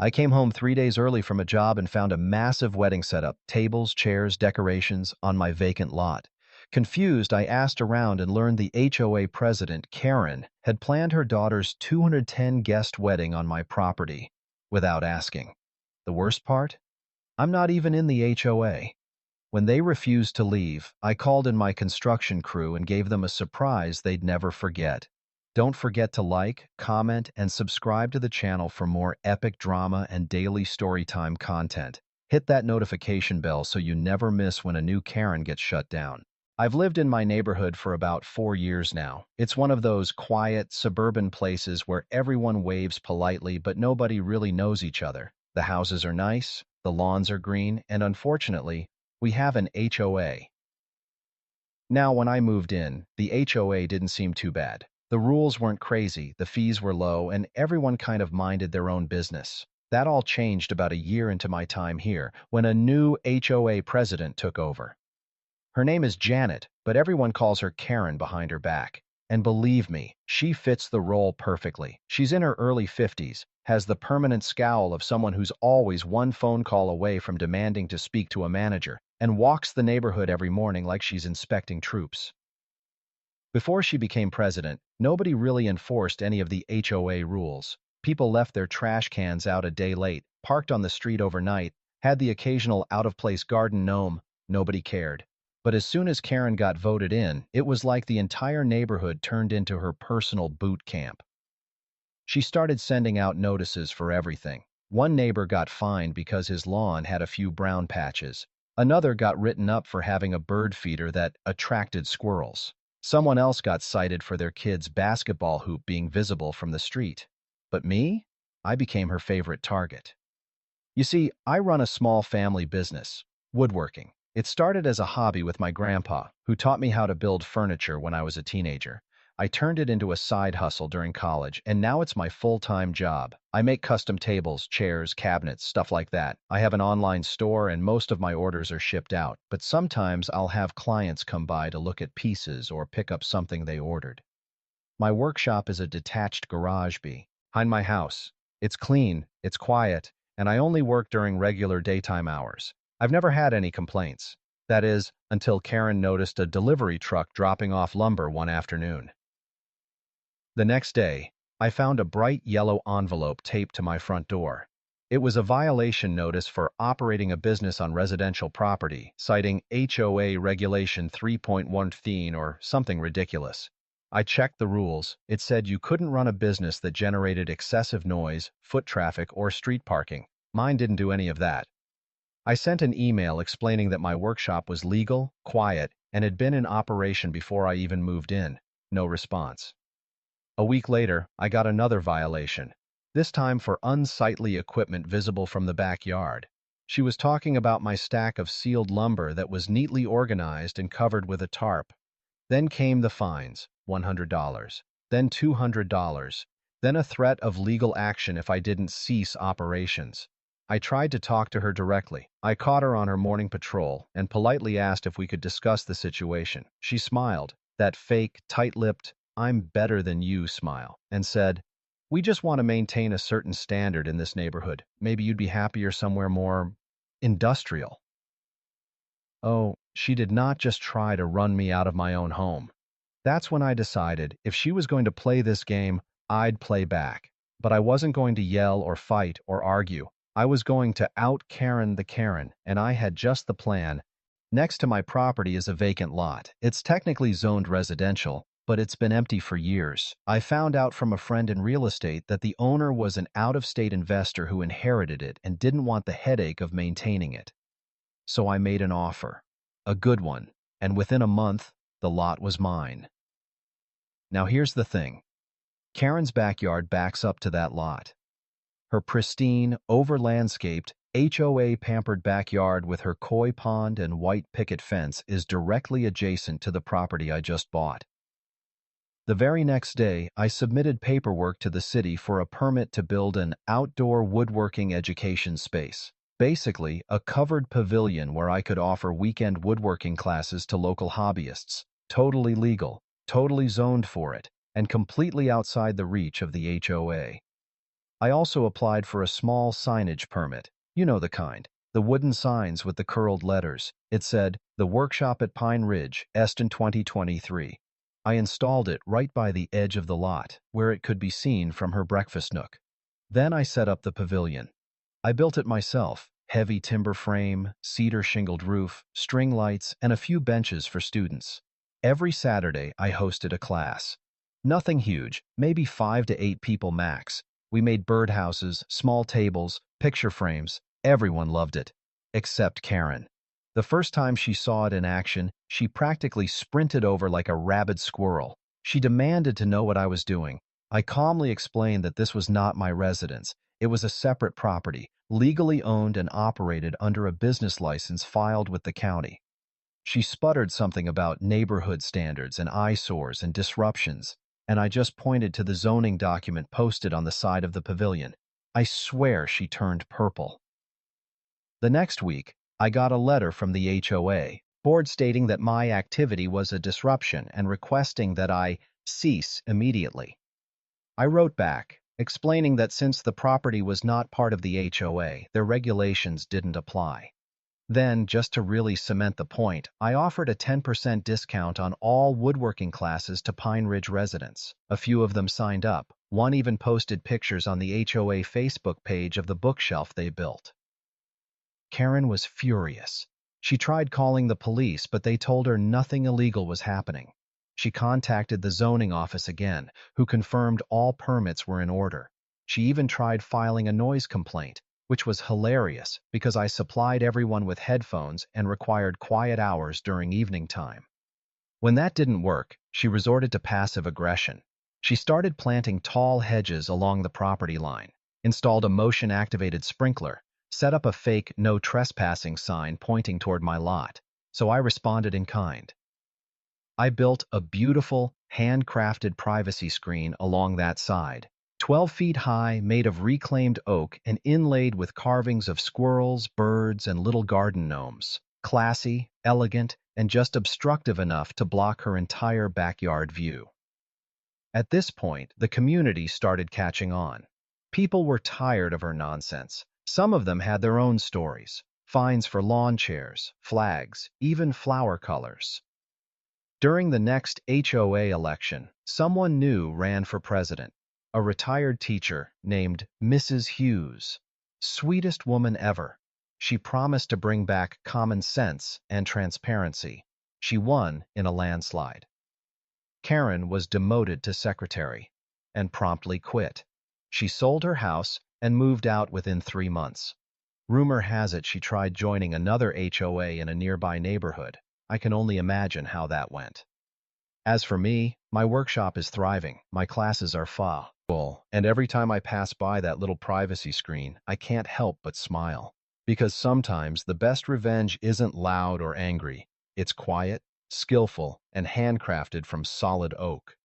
I came home 3 days early from a job and found a massive wedding setup, tables, chairs, decorations, on my vacant lot. Confused, I asked around and learned the HOA president, Karen, had planned her daughter's 210-guest wedding on my property without asking. The worst part? I'm not even in the HOA. When they refused to leave, I called in my construction crew and gave them a surprise they'd never forget. Don't forget to like, comment, and subscribe to the channel for more epic drama and daily storytime content. Hit that notification bell so you never miss when a new Karen gets shut down. I've lived in my neighborhood for about 4 years now. It's one of those quiet, suburban places where everyone waves politely but nobody really knows each other. The houses are nice, the lawns are green, and unfortunately, we have an HOA. Now, when I moved in, the HOA didn't seem too bad. The rules weren't crazy, the fees were low, and everyone kind of minded their own business. That all changed about a year into my time here, when a new HOA president took over. Her name is Janet, but everyone calls her Karen behind her back. And believe me, she fits the role perfectly. She's in her early 50s, has the permanent scowl of someone who's always one phone call away from demanding to speak to a manager, and walks the neighborhood every morning like she's inspecting troops. Before she became president, nobody really enforced any of the HOA rules. People left their trash cans out a day late, parked on the street overnight, had the occasional out-of-place garden gnome. Nobody cared. But as soon as Karen got voted in, it was like the entire neighborhood turned into her personal boot camp. She started sending out notices for everything. One neighbor got fined because his lawn had a few brown patches. Another got written up for having a bird feeder that attracted squirrels. Someone else got cited for their kid's basketball hoop being visible from the street. But me? I became her favorite target. You see, I run a small family business, woodworking. It started as a hobby with my grandpa, who taught me how to build furniture when I was a teenager. I turned it into a side hustle during college, and now it's my full-time job. I make custom tables, chairs, cabinets, stuff like that. I have an online store, and most of my orders are shipped out, but sometimes I'll have clients come by to look at pieces or pick up something they ordered. My workshop is a detached garage behind my house. It's clean, it's quiet, and I only work during regular daytime hours. I've never had any complaints. That is, until Karen noticed a delivery truck dropping off lumber one afternoon. The next day, I found a bright yellow envelope taped to my front door. It was a violation notice for operating a business on residential property, citing HOA Regulation 3.15 or something ridiculous. I checked the rules. It said you couldn't run a business that generated excessive noise, foot traffic, or street parking. Mine didn't do any of that. I sent an email explaining that my workshop was legal, quiet, and had been in operation before I even moved in. No response. A week later, I got another violation, this time for unsightly equipment visible from the backyard. She was talking about my stack of sealed lumber that was neatly organized and covered with a tarp. Then came the fines, $100, then $200, then a threat of legal action if I didn't cease operations. I tried to talk to her directly. I caught her on her morning patrol and politely asked if we could discuss the situation. She smiled, that fake, tight-lipped, "I'm better than you" smile, and said, "We just want to maintain a certain standard in this neighborhood. Maybe you'd be happier somewhere more industrial." Oh, she did not just try to run me out of my own home. That's when I decided if she was going to play this game, I'd play back. But I wasn't going to yell or fight or argue. I was going to out-Karen the Karen, and I had just the plan. Next to my property is a vacant lot. It's technically zoned residential, but it's been empty for years. I found out from a friend in real estate that the owner was an out-of-state investor who inherited it and didn't want the headache of maintaining it. So I made an offer, a good one, and within a month, the lot was mine. Now here's the thing. Karen's backyard backs up to that lot. Her pristine, over-landscaped, HOA-pampered backyard with her koi pond and white picket fence is directly adjacent to the property I just bought. The very next day, I submitted paperwork to the city for a permit to build an outdoor woodworking education space. Basically, a covered pavilion where I could offer weekend woodworking classes to local hobbyists. Totally legal, totally zoned for it, and completely outside the reach of the HOA. I also applied for a small signage permit. You know the kind. The wooden signs with the curled letters. It said, "The Workshop at Pine Ridge, Eston 2023. I installed it right by the edge of the lot, where it could be seen from her breakfast nook. Then I set up the pavilion. I built it myself. Heavy timber frame, cedar shingled roof, string lights, and a few benches for students. Every Saturday, I hosted a class. Nothing huge, maybe 5 to 8 people max. We made birdhouses, small tables, picture frames. Everyone loved it. Except Karen. The first time she saw it in action, she practically sprinted over like a rabid squirrel. She demanded to know what I was doing. I calmly explained that this was not my residence. It was a separate property, legally owned and operated under a business license filed with the county. She sputtered something about neighborhood standards and eyesores and disruptions, and I just pointed to the zoning document posted on the side of the pavilion. I swear she turned purple. The next week, I got a letter from the HOA board stating that my activity was a disruption and requesting that I cease immediately. I wrote back, explaining that since the property was not part of the HOA, their regulations didn't apply. Then, just to really cement the point, I offered a 10% discount on all woodworking classes to Pine Ridge residents. A few of them signed up. One even posted pictures on the HOA Facebook page of the bookshelf they built. Karen was furious. She tried calling the police, but they told her nothing illegal was happening. She contacted the zoning office again, who confirmed all permits were in order. She even tried filing a noise complaint, which was hilarious because I supplied everyone with headphones and required quiet hours during evening time. When that didn't work, she resorted to passive aggression. She started planting tall hedges along the property line, installed a motion-activated sprinkler, set up a fake "no trespassing" sign pointing toward my lot, so I responded in kind. I built a beautiful, handcrafted privacy screen along that side, 12 feet high, made of reclaimed oak and inlaid with carvings of squirrels, birds, and little garden gnomes. Classy, elegant, and just obstructive enough to block her entire backyard view. At this point, the community started catching on. People were tired of her nonsense. Some of them had their own stories, fines for lawn chairs, flags, even flower colors. During the next HOA election, someone new ran for president, a retired teacher named Mrs. Hughes. Sweetest woman ever. She promised to bring back common sense and transparency. She won in a landslide. Karen was demoted to secretary and promptly quit. She sold her house and moved out within 3 months. Rumor has it she tried joining another HOA in a nearby neighborhood. I can only imagine how that went. As for me, my workshop is thriving. My classes are full, and every time I pass by that little privacy screen, I can't help but smile. Because sometimes the best revenge isn't loud or angry. It's quiet, skillful, and handcrafted from solid oak.